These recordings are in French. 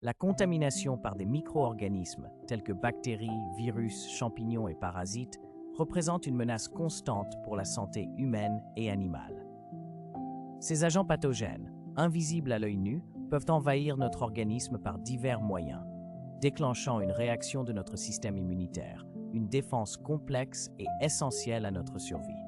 La contamination par des micro-organismes tels que bactéries, virus, champignons et parasites représente une menace constante pour la santé humaine et animale. Ces agents pathogènes, invisibles à l'œil nu, peuvent envahir notre organisme par divers moyens, déclenchant une réaction de notre système immunitaire, une défense complexe et essentielle à notre survie.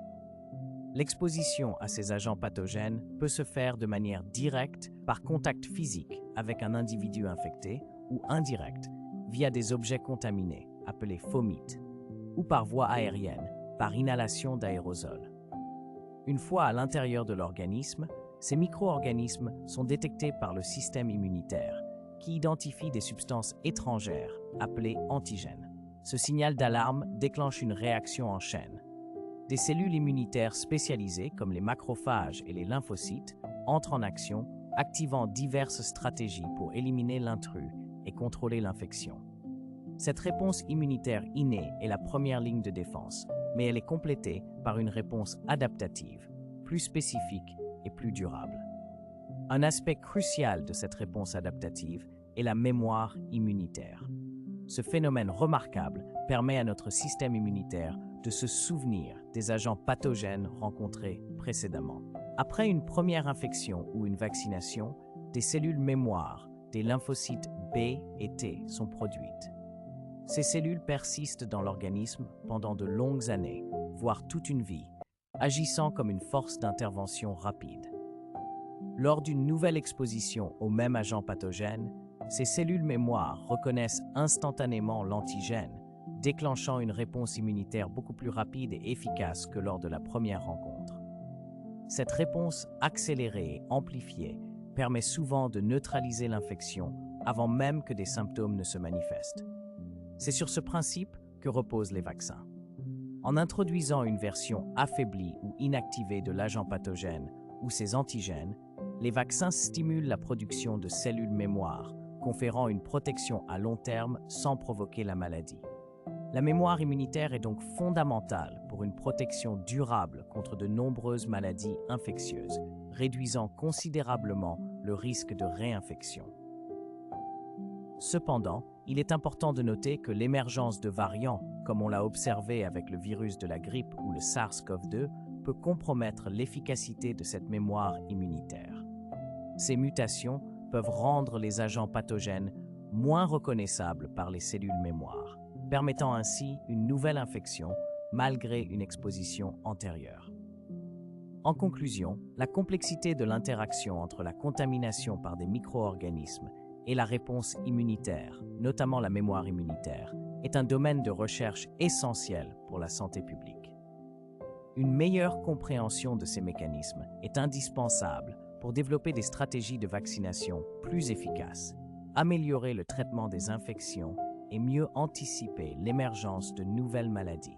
L'exposition à ces agents pathogènes peut se faire de manière directe par contact physique avec un individu infecté ou indirect via des objets contaminés, appelés fomites, ou par voie aérienne, par inhalation d'aérosols. Une fois à l'intérieur de l'organisme, ces micro-organismes sont détectés par le système immunitaire, qui identifie des substances étrangères, appelées antigènes. Ce signal d'alarme déclenche une réaction en chaîne. Des cellules immunitaires spécialisées, comme les macrophages et les lymphocytes, entrent en action, activant diverses stratégies pour éliminer l'intrus et contrôler l'infection. Cette réponse immunitaire innée est la première ligne de défense, mais elle est complétée par une réponse adaptative, plus spécifique et plus durable. Un aspect crucial de cette réponse adaptative est la mémoire immunitaire. Ce phénomène remarquable permet à notre système immunitaire de se souvenir des agents pathogènes rencontrés précédemment. Après une première infection ou une vaccination, des cellules mémoire, des lymphocytes B et T sont produites. Ces cellules persistent dans l'organisme pendant de longues années, voire toute une vie, agissant comme une force d'intervention rapide. Lors d'une nouvelle exposition au même agent pathogène, ces cellules mémoire reconnaissent instantanément l'antigène, déclenchant une réponse immunitaire beaucoup plus rapide et efficace que lors de la première rencontre. Cette réponse accélérée et amplifiée permet souvent de neutraliser l'infection avant même que des symptômes ne se manifestent. C'est sur ce principe que reposent les vaccins. En introduisant une version affaiblie ou inactivée de l'agent pathogène ou ses antigènes, les vaccins stimulent la production de cellules mémoire, conférant une protection à long terme sans provoquer la maladie. La mémoire immunitaire est donc fondamentale pour une protection durable contre de nombreuses maladies infectieuses, réduisant considérablement le risque de réinfection. Cependant, il est important de noter que l'émergence de variants, comme on l'a observé avec le virus de la grippe ou le SARS-CoV-2, peut compromettre l'efficacité de cette mémoire immunitaire. Ces mutations peuvent rendre les agents pathogènes moins reconnaissables par les cellules mémoire, permettant ainsi une nouvelle infection malgré une exposition antérieure. En conclusion, la complexité de l'interaction entre la contamination par des micro-organismes et la réponse immunitaire, notamment la mémoire immunitaire, est un domaine de recherche essentiel pour la santé publique. Une meilleure compréhension de ces mécanismes est indispensable pour développer des stratégies de vaccination plus efficaces, améliorer le traitement des infections et mieux anticiper l'émergence de nouvelles maladies.